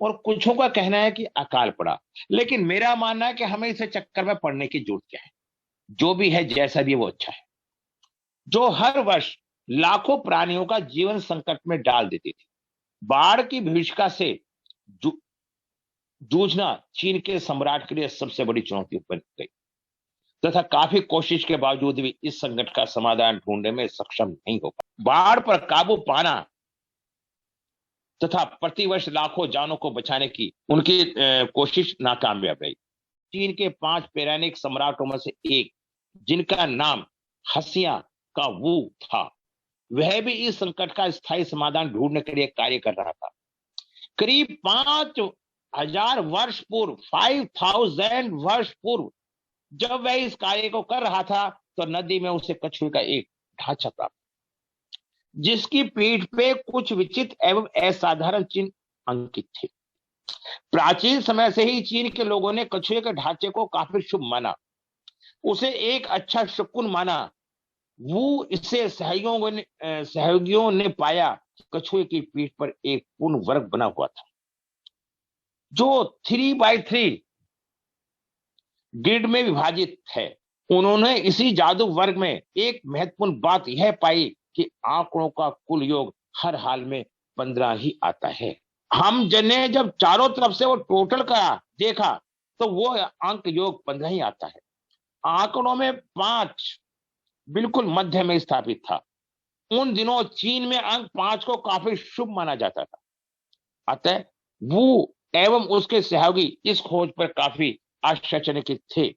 और कुछों का कहना है कि अकाल पड़ा। लेकिन मेरा मानना है कि हमें इसे चक्कर में पड़ने की जरूरत क्या है। जो भी है, जैसा भी है, वो अच्छा है। जो हर वर्ष लाखों प्राणियों का जीवन संकट में डाल देती थी। बाढ़ की भीषिका से जू- जूझना चीन के सम्राट के लिए सबसे बड़ी चुनौती बन गई, तथा काफी कोशिश के बावजूद भी इस संकट का समाधान ढूंढने में सक्षम नहीं हो पाया। बाढ़ पर काबू पाना तथा प्रतिवर्ष लाखों जानों को बचाने की उनकी कोशिश नाकामयाब रही। चीन के 5 पौराणिक सम्राटों में से एक, जिनका नाम हसिया का वू था, वह भी इस संकट का स्थायी समाधान ढूंढने के लिए कार्य कर रहा था। करीब 5,000 वर्ष पूर्व, 5,000 वर्ष पूर्व, जब वह इस कार्य को कर रहा था, तो नदी में उसे कछुए का एक ढांचा प्राप्त, जिसकी पीठ पे कुछ विचित्र एवं असाधारण चिन्ह अंकित थे। प्राचीन समय से ही चीन के लोगों ने कछुए के ढांचे को काफी शुभ माना, उसे एक अच्छा शकुन माना। वो इसे सहयोगियों ने पाया कि कछुए की पीठ पर एक पूर्ण वर्ग बना हुआ था, जो 3x3 ग्रिड में विभाजित है। उन्होंने इसी जादू वर्ग में एक महत्वपूर्ण बात यह पाई कि आंकड़ों का कुल योग हर हाल में 15 ही आता है। हम जने जब चारों तरफ से वो टोटल करा देखा, तो वो अंक योग 15 ही आता है। आंकड़ों में 5 बिल्कुल मध्य में स्थापित था। उन दिनों चीन में अंक 5 को काफी शुभ माना जाता था। अतः वो एवं उसके सहयोगी इस खोज पर काफी आश्चर्यचकित थे।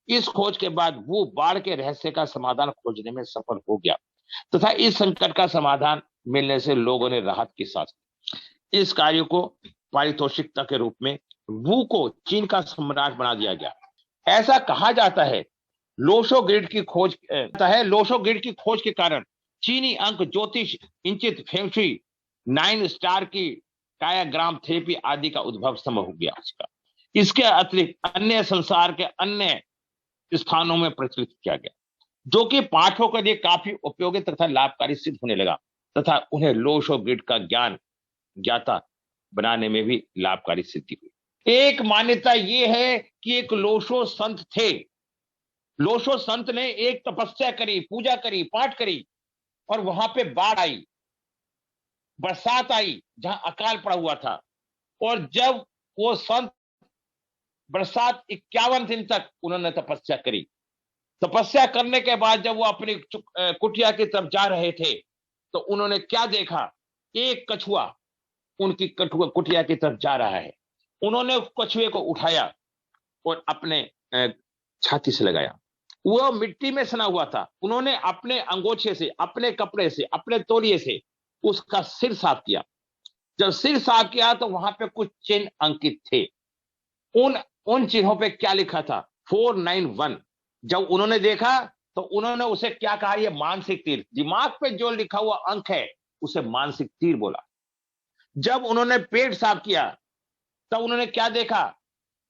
इस खोज के बाद वो बाढ़ के रहस्य का समाधान खोजने में सफल हो गया, तथा इस संकट का समाधान मिलने से लोगों ने राहत की सांस ली। इस कार्य को पारितोषिकता के रूप में वू को चीन का सम्राट बना दिया गया। ऐसा कहा जाता है लोशो ग्रिड की खोज के कारण चीनी अंक ज्योतिष, इंचित, फेंगशुई, 9 स्टार की डायग्राम थेरेपी आदि का उद्भव संभव हो गया उसका। इसके अतिरिक्त अन्य संसार के अन्य स्थानों में प्रचलित किया गया, जो कि पाठकों के लिए काफी उपयोगी तथा लाभकारी सिद्ध होने लगा, तथा उन्हें लोशो ग्रिड का ज्ञाता बनाने में भी लाभकारी सिद्धि हुई। एक मान्यता यह है कि एक लोशो संत थे। लोशो संत ने एक तपस्या करी, पूजा करी, पाठ करी, और वहां पे बाढ़ आई, बरसात आई, जहां अकाल पड़ा हुआ था। और जब वो संत बरसात 51 दिन तक उन्होंने तपस्या करी। तपस्या करने के बाद जब वो अपनी कुटिया की तरफ जा रहे थे, तो उन्होंने क्या देखा? एक कछुआ उनकी कुटिया की तरफ जा रहा है। उन्होंने कछुए को उठाया और अपने छाती से लगाया। वो मिट्टी में सना हुआ था। उन्होंने अपने अंगोछे से, अपने कपड़े से, अपने तौलिए से उसका सिर साफ किया। जब सिर साफ किया तो वहां पे कुछ चिन्ह अंकित थे। उन उन चिन्हों पे क्या लिखा था? 491। जब उन्होंने देखा तो उन्होंने उसे क्या कहा? ये मानसिक तीर। दिमाग पे जो लिखा हुआ अंक है उसे मानसिक तीर बोला। जब उन्होंने पेट साफ किया तब उन्होंने क्या देखा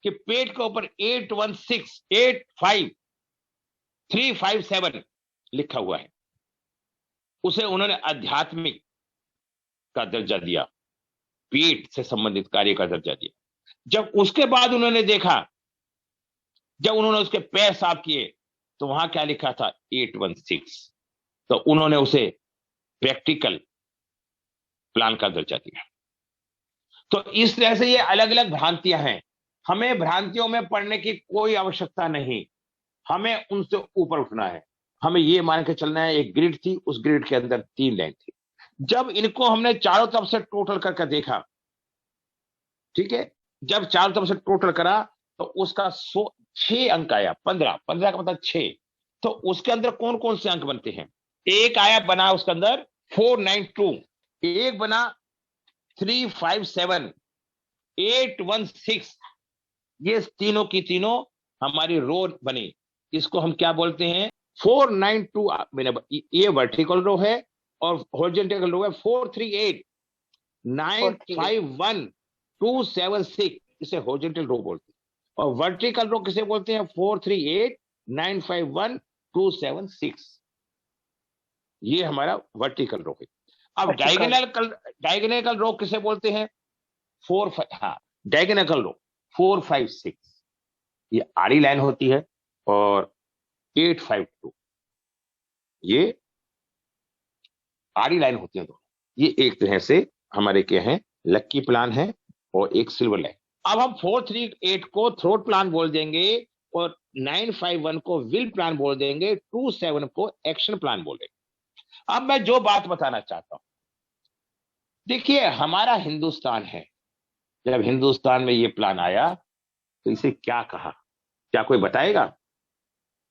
कि पेट के ऊपर 81685357 लिखा हुआ है। उसे उन्होंने आध्यात्मिक का दर्जा दिया, पेट से संबंधित कार्य का दर्जा दिया। जब उसके बाद उन्होंने देखा, जब उन्होंने उसके पैर साफ किए तो वहां क्या लिखा था? 816। तो उन्होंने उसे प्रैक्टिकल प्लान का दर्जा दिया। तो इस तरह से ये अलग अलग भ्रांतियां हैं। हमें भ्रांतियों में पड़ने की कोई आवश्यकता नहीं, हमें उनसे ऊपर उठना है। हमें ये मान के चलना है, एक ग्रिड थी, उस ग्रिड के अंदर 3 लाइन थी। जब इनको हमने चारों तरफ से टोटल करके देखा, ठीक है, जब चारों तरफ से टोटल करा तो उसका 6 अंक आया। 15 15 का मतलब 6। तो उसके अंदर कौन कौन से अंक बनते हैं? एक आया बना उसके अंदर 492, एक बना 357, 816। ये तीनों की तीनों हमारी रो बनी। इसको हम क्या बोलते हैं? 492। ये वर्टिकल रो है और हॉरिजॉन्टल रो है 438 951 276। इसे हॉरिजॉन्टल रो बोलते हैं। और वर्टिकल रो किसे बोलते हैं? 438 951 276। ये हमारा वर्टिकल रो है। अब डायगोनल रो किसे बोलते हैं? हाँ, डायगोनल रो 4 5 6 ये आड़ी लाइन होती है, और 8 5 2 ये आड़ी लाइन होती है दोनों। ये एक तरह से हमारे क्या है, लक्की प्लान है, और एक सिल्वर लाइन। अब हम 438 को थ्रोट प्लान बोल देंगे, और 951 को विल प्लान बोल देंगे, 27 को एक्शन प्लान बोल देंगे। अब मैं जो बात बताना चाहता हूं, देखिए हमारा हिंदुस्तान है, जब हिंदुस्तान में ये प्लान आया तो इसे क्या कहा, क्या कोई बताएगा?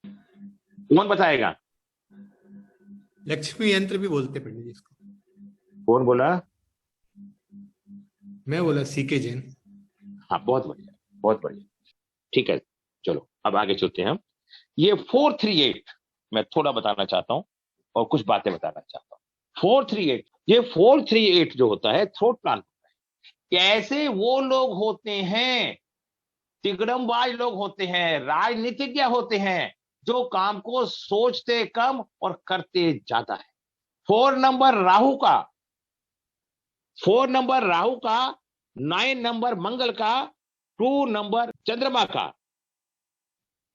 कौन बताएगा? लक्ष्मी यंत्र भी बोलते पंडित जी इसको। कौन बोला? मैं बोला सीके जैन। हाँ, बहुत बढ़िया, बहुत बढ़िया, ठीक है। चलो अब आगे चलते हैं हम। ये 438 मैं थोड़ा बताना चाहता हूं, और कुछ बातें बताना चाहता हूं। 438, ये 438 जो होता है थ्रोट प्लान होता है। कैसे वो लोग होते हैं, तिगड़मबाज लोग होते हैं, राजनीतिज्ञ होते हैं, जो काम को सोचते कम और करते ज्यादा है। 4 नंबर राहु का, 4 नंबर राहु का, 9 नंबर मंगल का, 2 नंबर चंद्रमा का,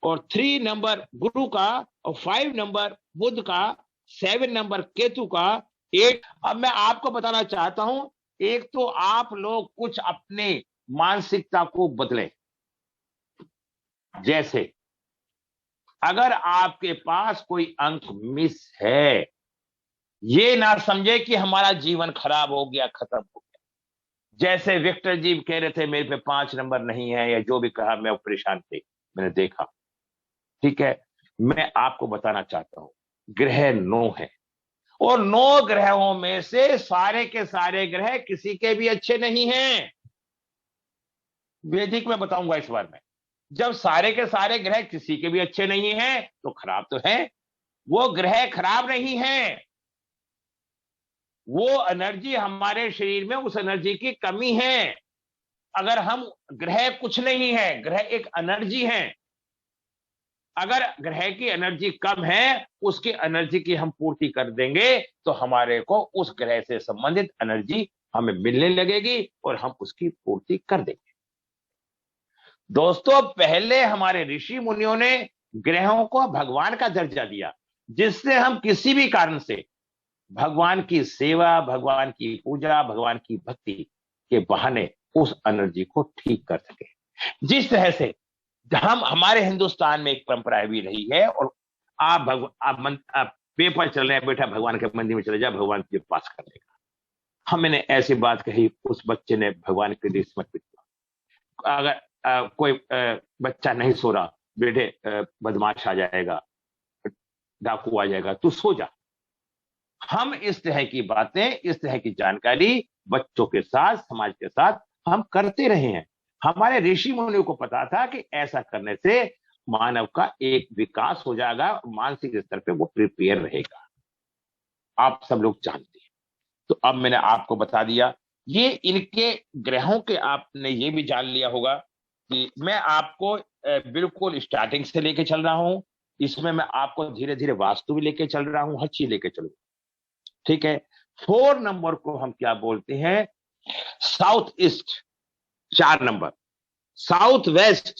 और 3 नंबर गुरु का, और 5 नंबर बुध का, 7 नंबर केतु का, 8। अब मैं आपको बताना चाहता हूं, एक तो आप लोग कुछ अपने मानसिकता को बदलें। जैसे अगर आपके पास कोई अंक मिस है, ये ना समझे कि हमारा जीवन खराब हो गया, खत्म हो गया। जैसे विक्टर जी कह रहे थे मेरे पे 5 नंबर नहीं है, या जो भी कहा, मैं परेशान थे, मैंने देखा, ठीक है। मैं आपको बताना चाहता हूं, ग्रह 9 है, और 9 ग्रहों में से सारे के सारे ग्रह किसी के भी अच्छे नहीं हैं। वैदिक में बताऊंगा इस बार में। जब सारे के सारे ग्रह किसी के भी अच्छे नहीं हैं, तो खराब तो है। वो ग्रह खराब नहीं है, वो एनर्जी हमारे शरीर में, उस एनर्जी की कमी है। अगर हम, ग्रह कुछ नहीं है, ग्रह एक एनर्जी है। अगर ग्रह की एनर्जी कम है, उसकी एनर्जी की हम पूर्ति कर देंगे, तो हमारे को उस ग्रह से संबंधित एनर्जी हमें मिलने लगेगी, और हम उसकी पूर्ति कर देंगे। दोस्तों, पहले हमारे ऋषि मुनियों ने ग्रहों को भगवान का दर्जा दिया, जिससे हम किसी भी कारण से भगवान की सेवा, भगवान की पूजा, भगवान की भक्ति के बहाने उस एनर्जी को ठीक कर सके। जिस तरह से हमारे हिंदुस्तान में एक परंपरा भी रही है, और आप पेपर चल रहे हैं, बेटा भगवान के मंदिर में चले जा, भगवान तुझे पास कर देगा। हमने ऐसी बात कही, उस बच्चे ने भगवान के लिए समर्पित किया। अगर कोई बच्चा नहीं सो रहा, बेटे बदमाश आ जाएगा, डाकू आ जाएगा, तू सो जा। हम इस तरह की बातें, इस तरह की जानकारी बच्चों के साथ, समाज के साथ हम करते रहे हैं। हमारे ऋषि मुनियों को पता था कि ऐसा करने से मानव का एक विकास हो जाएगा, मानसिक स्तर पे वो प्रिपेयर रहेगा। आप सब लोग जानते हैं। तो अब मैंने आपको बता दिया, ये इनके ग्रहों के आपने ये भी जान लिया होगा कि मैं आपको बिल्कुल स्टार्टिंग से लेके चल रहा हूं। इसमें मैं आपको धीरे धीरे वास्तु भी लेके चल रहा हूं, हर चीज लेके चलूंगा, ठीक है। 4 नंबर को हम क्या बोलते हैं? South east 4 number, south west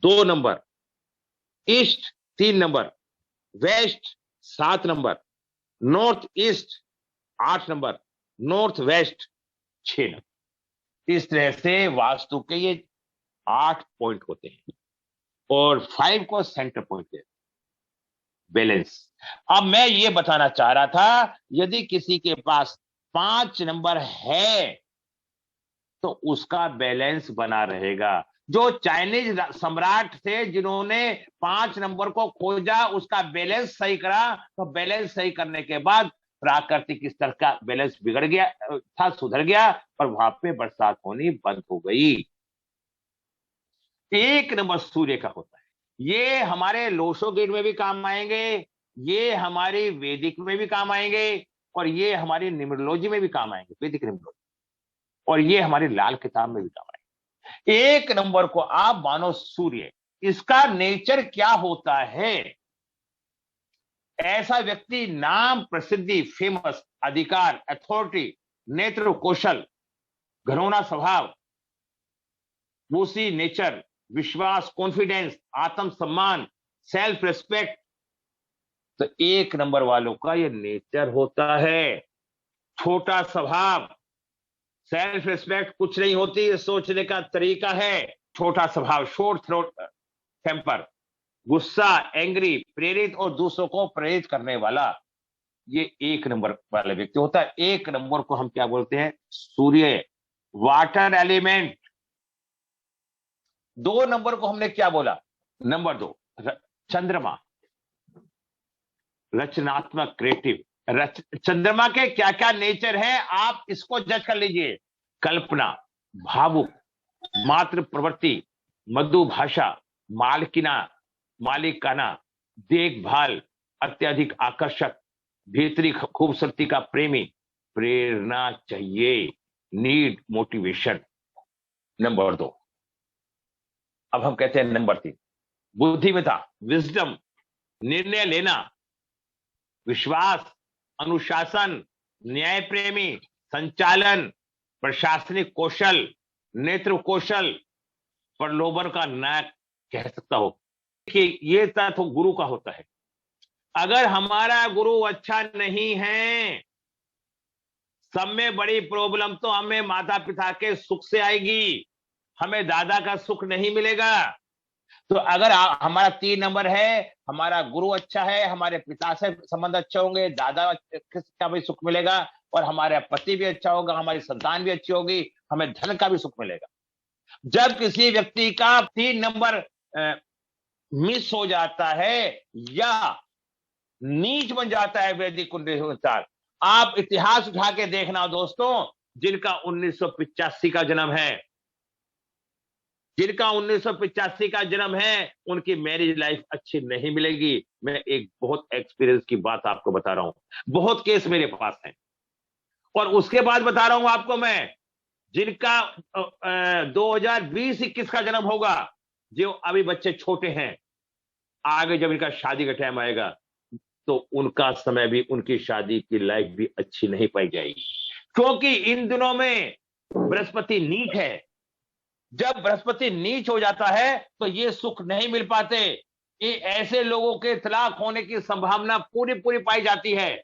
2 number, east 3 number, west 7 number, north east 8 number, north west 6 number. इस तरह से वास्तु के ये 8 पॉइंट होते हैं, और 5 को सेंटर पॉइंट है, बैलेंस। अब मैं ये बताना चाह रहा था, यदि किसी के पास 5 नंबर है तो उसका बैलेंस बना रहेगा। जो चाइनीज सम्राट थे, जिन्होंने 5 नंबर को खोजा, उसका बैलेंस सही करा, तो बैलेंस सही करने के बाद प्राकृतिक स्तर का बैलेंस बिगड़ गया था, सुधर गया, और वहां पे बरसात होनी बंद हो गई। 1 नंबर सूर्य का होता है। ये हमारे लोशो गेट में भी काम आएंगे, ये हमारी वैदिक में भी काम आएंगे, और ये हमारी न्यूमरोलॉजी में भी काम आएंगे, वैदिक न्यूमरोलॉजी, और ये हमारी लाल किताब में भी काम आएंगे। 1 नंबर को आप मानो सूर्य, इसका नेचर क्या होता है? ऐसा व्यक्ति नाम, प्रसिद्धि, फेमस, अधिकार, अथॉरिटी, नेत्र, कौशल, घरोना स्वभाव, वूसी नेचर, विश्वास, कॉन्फिडेंस, आत्मसम्मान, सेल्फ रिस्पेक्ट। तो 1 नंबर वालों का ये नेचर होता है। छोटा स्वभाव, सेल्फ रिस्पेक्ट कुछ नहीं होती, ये सोचने का तरीका है। छोटा स्वभाव, शॉर्ट थ्रोट टेम्पर, गुस्सा, एंग्री, प्रेरित और दूसरों को प्रेरित करने वाला, ये 1 नंबर वाला व्यक्ति होता है। 1 नंबर को हम क्या बोलते हैं? सूर्य, वाटर एलिमेंट। 2 नंबर को हमने क्या बोला? नंबर 2 चंद्रमा, रचनात्मक, क्रिएटिव। चंद्रमा के क्या क्या नेचर है आप इसको जज कर लीजिए। कल्पना, भावुक, मातृ प्रवृत्ति, मधु भाषा, मालिकाना, देखभाल, अत्यधिक आकर्षक, भीतरी खूबसूरती का प्रेमी, प्रेरणा चाहिए, नीड, मोटिवेशन। नंबर 2। अब हम कहते हैं नंबर 3, बुद्धिमत्ता, विजडम, निर्णय लेना, विश्वास, अनुशासन, न्याय प्रेमी, संचालन, प्रशासनिक कौशल, नेतृत्व कौशल, प्रलोभन का नायक कह सकता हो कि ये तत्व गुरु का होता है। अगर हमारा गुरु अच्छा नहीं है, सब में बड़ी प्रॉब्लम तो हमें माता पिता के सुख से आएगी, हमें दादा का सुख नहीं मिलेगा। तो अगर हमारा 3 नंबर है, हमारा गुरु अच्छा है, हमारे पिता से संबंध अच्छे होंगे, दादा का भी सुख मिलेगा, और हमारा पति भी अच्छा होगा, हमारी संतान भी अच्छी होगी, हमें धन का भी सुख मिलेगा। जब किसी व्यक्ति का 3 नंबर मिस हो जाता है या नीच बन जाता है वैदिक कुंडली के अनुसार, आप इतिहास उठा के देखना दोस्तों, जिनका 1985 का जन्म है, जिनका 1985 का जन्म है, उनकी मैरिज लाइफ अच्छी नहीं मिलेगी। मैं एक बहुत एक्सपीरियंस की बात आपको बता रहा हूं, बहुत केस मेरे पास हैं। और उसके बाद बता रहा हूं आपको मैं, जिनका 2020-21 का जन्म होगा, जो अभी बच्चे छोटे हैं, आगे जब इनका शादी का टाइम आएगा तो उनका समय भी, उनकी शादी की लाइफ भी अच्छी नहीं पाई जाएगी, क्योंकि इन दिनों में बृहस्पति नीच है। जब बृहस्पति नीच हो जाता है तो ये सुख नहीं मिल पाते। ये ऐसे लोगों के तलाक होने की संभावना पूरी पूरी पाई जाती है,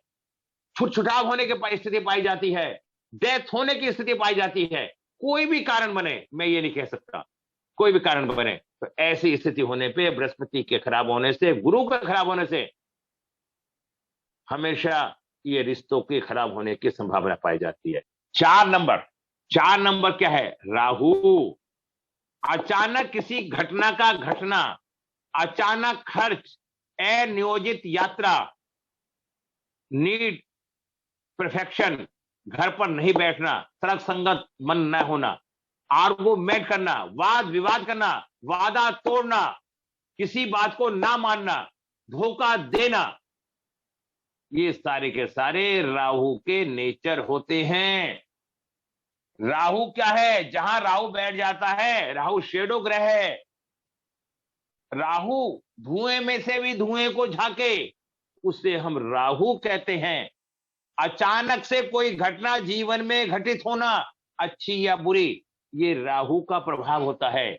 छुटछुटाव होने की स्थिति पाई जाती है, डेथ होने की स्थिति पाई जाती है। कोई भी कारण बने, मैं ये नहीं कह सकता, कोई भी कारण बने, तो ऐसी स्थिति होने पे, बृहस्पति के खराब होने से, गुरु के खराब होने से, हमेशा ये रिश्तों के खराब होने की संभावना पाई जाती है। 4 नंबर क्या है? राहु। अचानक किसी घटना का घटना, अचानक खर्च, अनियोजित यात्रा, नीड परफेक्शन, घर पर नहीं बैठना, तर्क संगत मन न होना, आर्गुमेंट करना, वाद विवाद करना, वादा तोड़ना, किसी बात को ना मानना, धोखा देना, ये सारे के सारे राहु के नेचर होते हैं। राहु क्या है? जहां राहु बैठ जाता है, राहु शेडो ग्रह है। राहु धुएं में से भी धुएं को झांके, उसे हम राहु कहते हैं। अचानक से कोई घटना जीवन में घटित होना, अच्छी या बुरी, ये राहु का प्रभाव होता है।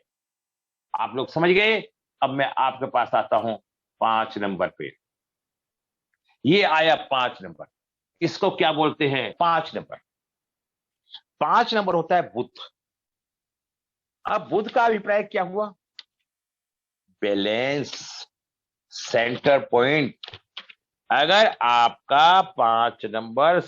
आप लोग समझ गए? अब मैं आपके पास आता हूं 5 नंबर पे। ये आया 5 नंबर, इसको क्या बोलते हैं? 5 नंबर। 5 नंबर होता है बुध। अब बुध का अभिप्राय क्या हुआ? Balance, centre point. अगर आपका 5 नंबर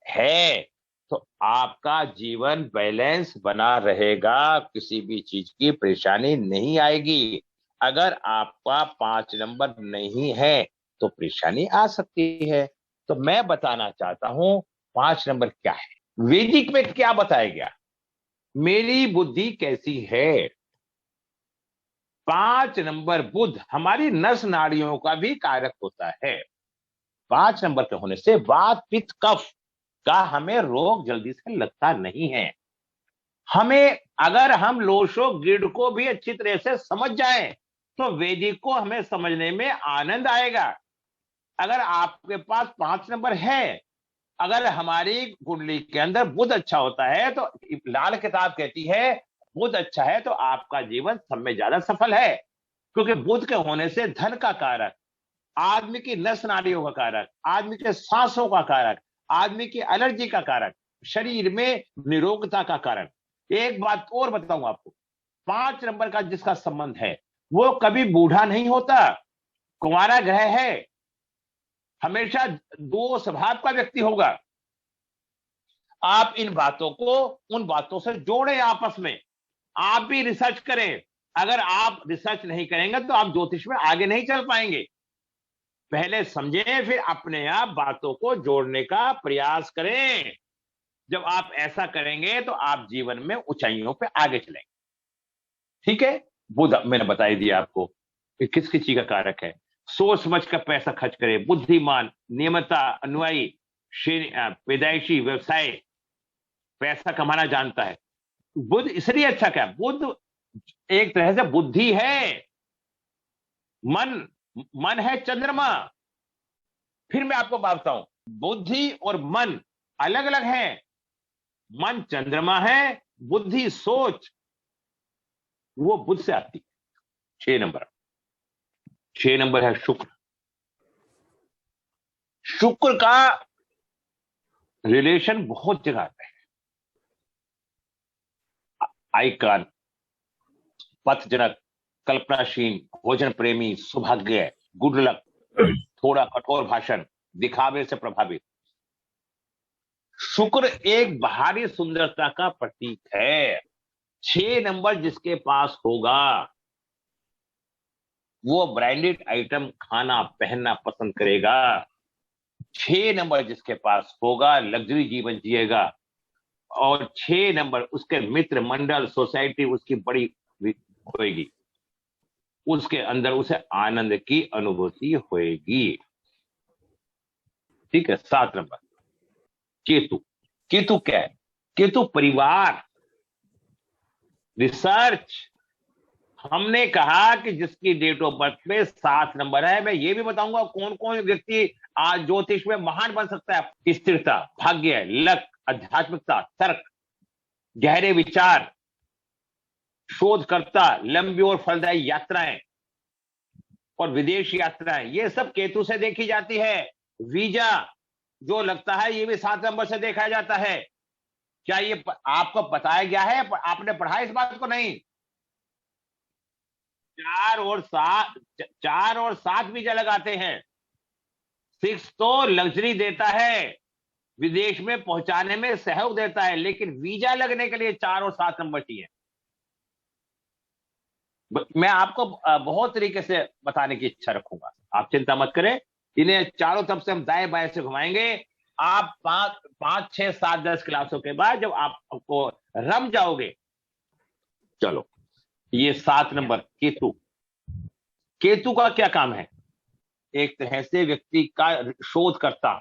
है तो आपका जीवन बैलेंस बना रहेगा, किसी भी चीज की परेशानी नहीं आएगी। अगर आपका 5 नंबर नहीं है तो परेशानी आ सकती है। तो मैं बताना चाहता हूं 5 नंबर क्या है, वैदिक में क्या बताया गया, मेरी बुद्धि कैसी है। 5 नंबर बुध हमारी नस नाड़ियों का भी कारक होता है। 5 नंबर के होने से वात पित्त कफ का हमें रोग जल्दी से लगता नहीं है। हमें, अगर हम लोशो गिड को भी अच्छी तरह से समझ जाएं तो वैदिक को हमें समझने में आनंद आएगा। अगर आपके पास 5 नंबर है अगर हमारी कुंडली के अंदर बुध अच्छा होता है तो लाल किताब कहती है बुध अच्छा है तो आपका जीवन सब में ज्यादा सफल है, क्योंकि बुध के होने से धन का कारक, आदमी की नस नाड़ियों का कारक, आदमी के सांसों का कारक, आदमी की एलर्जी का कारक, शरीर में निरोगता का कारण। एक बात और बताऊं आपको, 5 नंबर का जिसका संबंध है वो कभी बूढ़ा नहीं होता, कुंवारा ग्रह है, हमेशा दो स्वभाव का व्यक्ति होगा। आप इन बातों को उन बातों से जोड़ें आपस में, आप भी रिसर्च करें। अगर आप रिसर्च नहीं करेंगे तो आप ज्योतिष में आगे नहीं चल पाएंगे। पहले समझें, फिर अपने आप बातों को जोड़ने का प्रयास करें। जब आप ऐसा करेंगे तो आप जीवन में ऊंचाइयों पे आगे चलेंगे। ठीक है, बुध मैंने बता ही दिया आपको कि किस किस चीज का कारक है। सोच समझ कर पैसा खर्च करे, बुद्धिमान, नियमितता, अनुयायी, पैदाइशी, व्यवसाय, पैसा कमाना जानता है। बुध इसलिए अच्छा क्या, बुध एक तरह से बुद्धि है, मन है चंद्रमा। फिर मैं आपको बात बताऊं, बुद्धि और मन अलग अलग हैं। मन चंद्रमा है, बुद्धि सोच वो बुध से आती है। 6 नंबर है शुक्र। शुक्र का रिलेशन बहुत जगह आता है। आइकन, पथजनक, कल्पनाशील, भोजन प्रेमी, सौभाग्य, गुड लक, थोड़ा कठोर भाषण, दिखावे से प्रभावित। शुक्र एक बाहरी सुंदरता का प्रतीक है। 6 नंबर जिसके पास होगा वो ब्रांडेड आइटम खाना पहनना पसंद करेगा। 6 नंबर जिसके पास होगा लग्जरी जीवन जिएगा। और 6 नंबर उसके मित्र मंडल, सोसाइटी उसकी बड़ी होएगी, उसके अंदर उसे आनंद की अनुभूति होएगी। ठीक है। 7 नंबर केतु। केतु क्या है, केतु परिवार, रिसर्च। हमने कहा कि जिसकी डेट ऑफ बर्थ में 7 नंबर है, मैं ये भी बताऊंगा कौन कौन व्यक्ति आज ज्योतिष में महान बन सकता है। स्थिरता, भाग्य, लक, आध्यात्मिकता, तर्क, गहरे विचार, शोधकर्ता, लंबी और फलदायी यात्राएं और विदेश यात्राएं, ये सब केतु से देखी जाती है। वीजा जो लगता है ये भी 7 नंबर से देखा जाता है। क्या ये आपको बताया गया है, आपने पढ़ा इस बात को? नहीं। 4 और 7 वीजा लगाते हैं। 6 तो लग्जरी देता है, विदेश में पहुंचाने में सहयोग देता है, लेकिन वीजा लगने के लिए 4 और 7 नंबर चाहिए। मैं आपको बहुत तरीके से बताने की इच्छा रखूंगा, आप चिंता मत करें। इन्हें चारों तरफ से हम दाएं बाएं से घुमाएंगे। आप 5, 6, 7, 10 क्लासों के बाद जब आपको रम जाओगे। चलो, ये 7 नंबर केतु। केतु का क्या काम है? एक तरह से व्यक्ति का शोधकर्ता,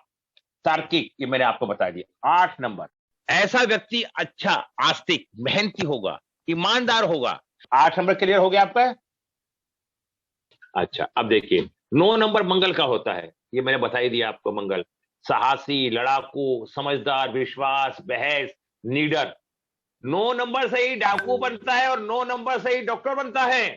तार्किक, ये मैंने आपको बता दिया। 8 नंबर ऐसा व्यक्ति अच्छा, आस्तिक, मेहनती होगा, ईमानदार होगा। 8 नंबर क्लियर हो गया आपका? अच्छा, अब देखिए 9 नंबर मंगल का होता है, ये मैंने बता ही दिया आपको। मंगल साहसी, लड़ाकू, समझदार, विश्वास, बहस, नीडर। 9 नंबर से ही डाकू बनता है और 9 नंबर से ही डॉक्टर बनता है।